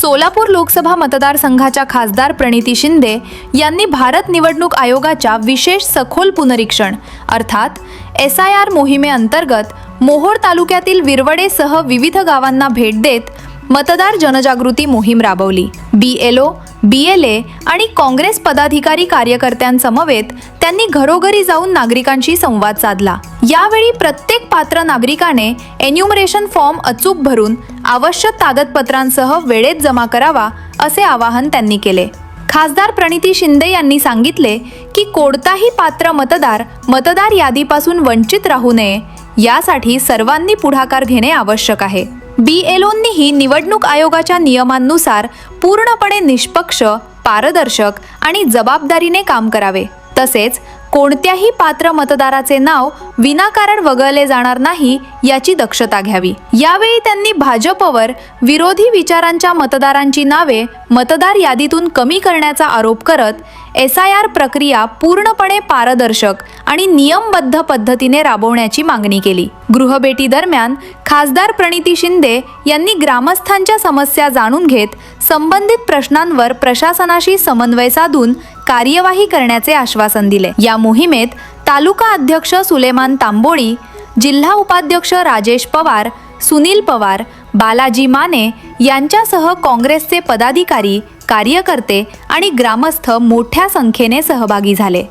सोलापूर लोकसभा मतदारसंघाच्या खासदार प्रणिती शिंदे यांनी भारत निवडणूक आयोगाच्या विशेष सखोल पुनरीक्षण अर्थात SIR मोहिमेअंतर्गत मोहोळ तालुक्यातील विरवडेसह विविध गावांना भेट देत मतदार जनजागृती मोहीम राबवली। BLO, BLA आणि काँग्रेस पदाधिकारी कार्यकर्त्यांसमवेत त्यांनी घरोघरी जाऊन नागरिकांशी संवाद साधला। यावेळी प्रत्येक पात्र नागरिकाने एन्युमरेशन फॉर्म अचूक भरून आवश्यक कागदपत्रांसह वेळेत जमा करावा असे आवाहन त्यांनी केले। खासदार प्रणिती शिंदे यांनी सांगितले की कोणताही पात्र मतदार यादीपासून वंचित राहू नये यासाठी सर्वांनी पुढाकार घेणे आवश्यक आहे। BLOंनीही निवडणूक आयोगाच्या नियमांनुसार पूर्णपणे निष्पक्ष, पारदर्शक आणि जबाबदारीने काम करावे। तसेच कोणत्याही पात्र मतदाराचे नाव विनाकारण वगळले जाणार नाही याची दक्षता घ्यावी। यावेळी त्यांनी भाजपवर विरोधी विचारांच्या मतदारांची नावे मतदार यादीतून कमी करण्याचा आरोप करत SIR प्रक्रिया पूर्णपणे पारदर्शक आणि नियमबद्ध पद्धतीने राबवण्याची मागणी केली। गृहभेटी दरम्यान खासदार प्रणिती शिंदे यांनी ग्रामस्थांच्या समस्या जाणून घेत संबंधित प्रश्नांवर प्रशासनाशी समन्वय साधून कार्यवाही करण्याचे आश्वासन दिले। या मोहिमेत तालुका अध्यक्ष सुलेमान तांबोळी, जिल्हा उपाध्यक्ष राजेश पवार, सुनील पवार, बालाजी माने यांच्यासह काँग्रेसचे पदाधिकारी, कार्यकर्ते आणि ग्रामस्थ मोठ्या संख्येने सहभागी झाले।